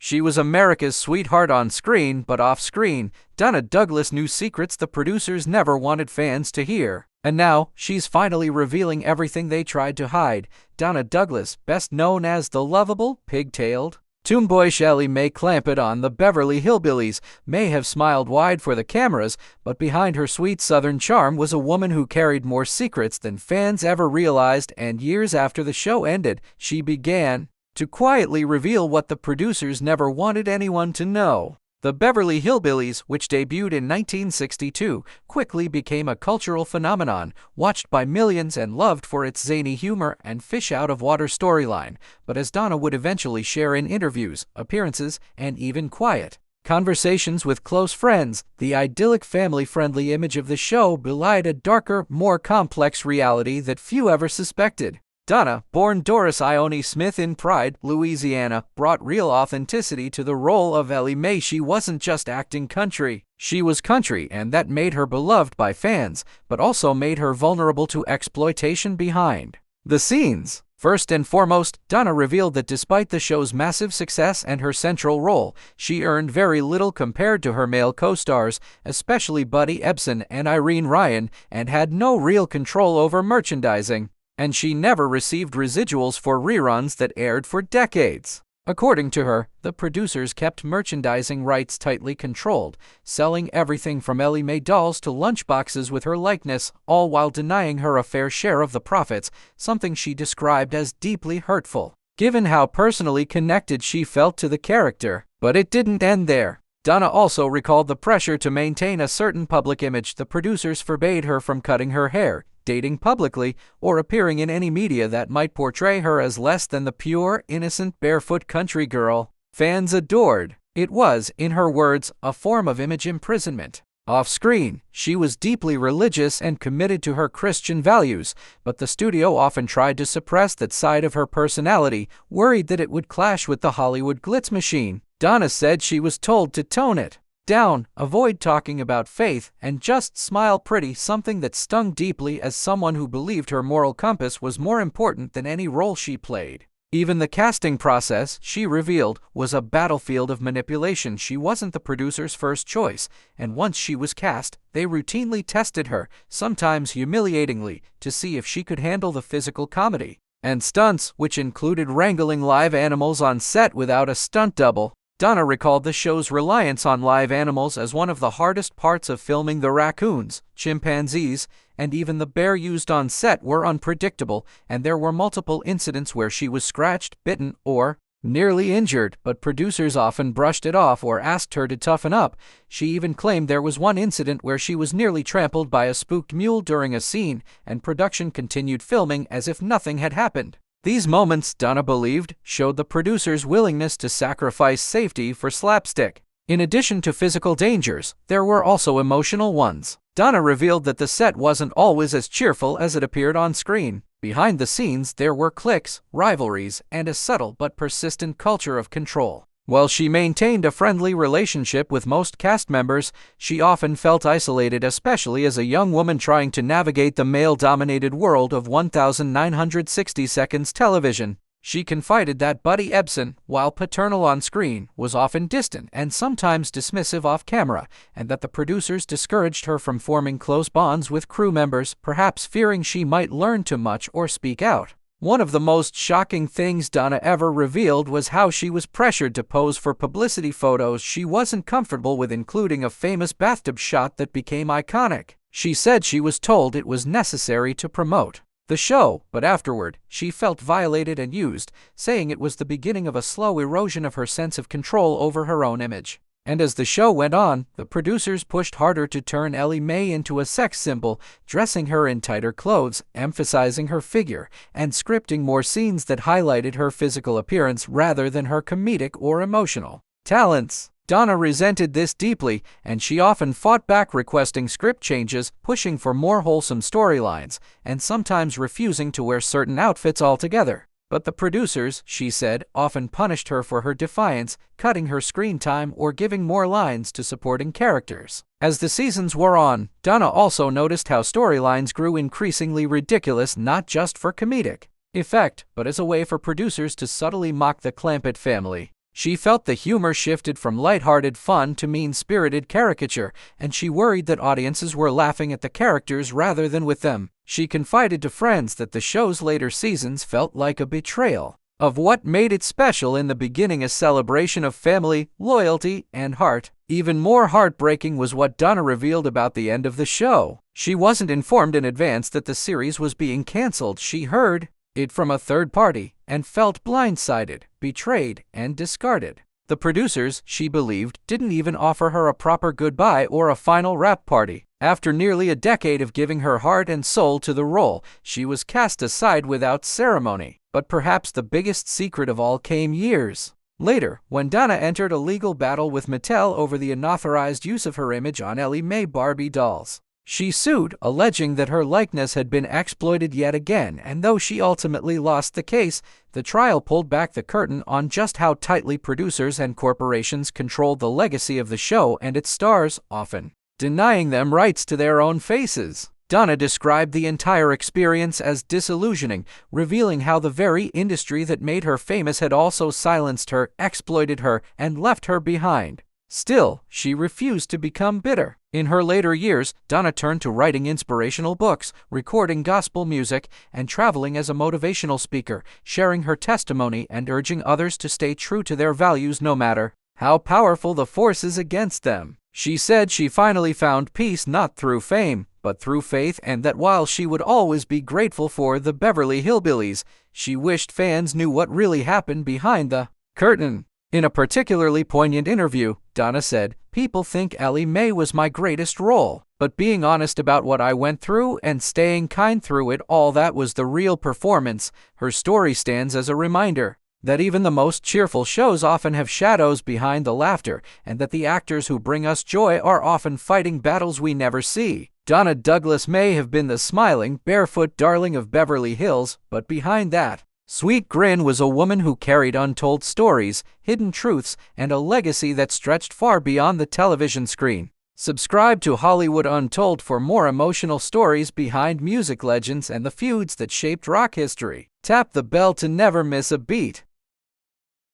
She was America's sweetheart on screen, but off-screen, Donna Douglas knew secrets the producers never wanted fans to hear. And now, she's finally revealing everything they tried to hide. Donna Douglas, best known as the lovable, pigtailed, tomboyish Elly Mae Clampett on the Beverly Hillbillies, may have smiled wide for the cameras, but behind her sweet southern charm was a woman who carried more secrets than fans ever realized, and years after the show ended, she began to quietly reveal what the producers never wanted anyone to know. The Beverly Hillbillies, which debuted in 1962, quickly became a cultural phenomenon, watched by millions and loved for its zany humor and fish-out-of-water storyline. But as Donna would eventually share in interviews, appearances, and even quiet conversations with close friends, the idyllic family-friendly image of the show belied a darker, more complex reality that few ever suspected. Donna, born Doris Ione Smith in Pride, Louisiana, brought real authenticity to the role of Elly Mae. She wasn't just acting country. She was country, and that made her beloved by fans, but also made her vulnerable to exploitation behind the scenes. First and foremost, Donna revealed that despite the show's massive success and her central role, she earned very little compared to her male co-stars, especially Buddy Ebsen and Irene Ryan, and had no real control over merchandising. And she never received residuals for reruns that aired for decades. According to her, the producers kept merchandising rights tightly controlled, selling everything from Elly Mae dolls to lunchboxes with her likeness, all while denying her a fair share of the profits, something she described as deeply hurtful, given how personally connected she felt to the character. But it didn't end there. Donna also recalled the pressure to maintain a certain public image. The producers forbade her from cutting her hair, dating publicly, or appearing in any media that might portray her as less than the pure, innocent, barefoot country girl fans adored. It was, in her words, a form of image imprisonment. Off-screen, she was deeply religious and committed to her Christian values, but the studio often tried to suppress that side of her personality, worried that it would clash with the Hollywood glitz machine. Donna said she was told to tone it down, avoid talking about faith, and just smile pretty, something that stung deeply as someone who believed her moral compass was more important than any role she played. Even the casting process, she revealed, was a battlefield of manipulation. She wasn't the producer's first choice, and once she was cast, they routinely tested her, sometimes humiliatingly, to see if she could handle the physical comedy and stunts, which included wrangling live animals on set without a stunt double. Donna recalled the show's reliance on live animals as one of the hardest parts of filming. The raccoons, chimpanzees, and even the bear used on set were unpredictable, and there were multiple incidents where she was scratched, bitten, or nearly injured, but producers often brushed it off or asked her to toughen up. She even claimed there was one incident where she was nearly trampled by a spooked mule during a scene, and production continued filming as if nothing had happened. These moments, Donna believed, showed the producers' willingness to sacrifice safety for slapstick. In addition to physical dangers, there were also emotional ones. Donna revealed that the set wasn't always as cheerful as it appeared on screen. Behind the scenes, there were cliques, rivalries, and a subtle but persistent culture of control. While she maintained a friendly relationship with most cast members, she often felt isolated, especially as a young woman trying to navigate the male-dominated world of 1960 seconds television. She confided that Buddy Ebsen, while paternal on screen, was often distant and sometimes dismissive off-camera, and that the producers discouraged her from forming close bonds with crew members, perhaps fearing she might learn too much or speak out. One of the most shocking things Donna ever revealed was how she was pressured to pose for publicity photos she wasn't comfortable with, including a famous bathtub shot that became iconic. She said she was told it was necessary to promote the show, but afterward, she felt violated and used, saying it was the beginning of a slow erosion of her sense of control over her own image. And as the show went on, the producers pushed harder to turn Elly Mae into a sex symbol, dressing her in tighter clothes, emphasizing her figure, and scripting more scenes that highlighted her physical appearance rather than her comedic or emotional talents. Donna resented this deeply, and she often fought back, requesting script changes, pushing for more wholesome storylines, and sometimes refusing to wear certain outfits altogether. But the producers, she said, often punished her for her defiance, cutting her screen time or giving more lines to supporting characters. As the seasons wore on, Donna also noticed how storylines grew increasingly ridiculous, not just for comedic effect, but as a way for producers to subtly mock the Clampett family. She felt the humor shifted from lighthearted fun to mean-spirited caricature, and she worried that audiences were laughing at the characters rather than with them. She confided to friends that the show's later seasons felt like a betrayal of what made it special in the beginning, a celebration of family, loyalty, and heart. Even more heartbreaking was what Donna revealed about the end of the show. She wasn't informed in advance that the series was being canceled. She heard it from a third party and felt blindsided, betrayed, and discarded. The producers, she believed, didn't even offer her a proper goodbye or a final wrap party. After nearly a decade of giving her heart and soul to the role, she was cast aside without ceremony. But perhaps the biggest secret of all came years later, when Donna entered a legal battle with Mattel over the unauthorized use of her image on Elly May Barbie dolls. She sued, alleging that her likeness had been exploited yet again, and though she ultimately lost the case, the trial pulled back the curtain on just how tightly producers and corporations controlled the legacy of the show and its stars, often denying them rights to their own faces. Donna described the entire experience as disillusioning, revealing how the very industry that made her famous had also silenced her, exploited her, and left her behind. Still, she refused to become bitter. In her later years, Donna turned to writing inspirational books, recording gospel music, and traveling as a motivational speaker, sharing her testimony and urging others to stay true to their values no matter how powerful the forces against them. She said she finally found peace not through fame, but through faith, and that while she would always be grateful for the Beverly Hillbillies, she wished fans knew what really happened behind the curtain. In a particularly poignant interview, Donna said, "People think Elly May was my greatest role, but being honest about what I went through and staying kind through it all, that was the real performance." Her story stands as a reminder that even the most cheerful shows often have shadows behind the laughter, and that the actors who bring us joy are often fighting battles we never see. Donna Douglas may have been the smiling, barefoot darling of Beverly Hills, but behind that sweet grin was a woman who carried untold stories, hidden truths, and a legacy that stretched far beyond the television screen. Subscribe to Hollywood Untold for more emotional stories behind music legends and the feuds that shaped rock history. Tap the bell to never miss a beat.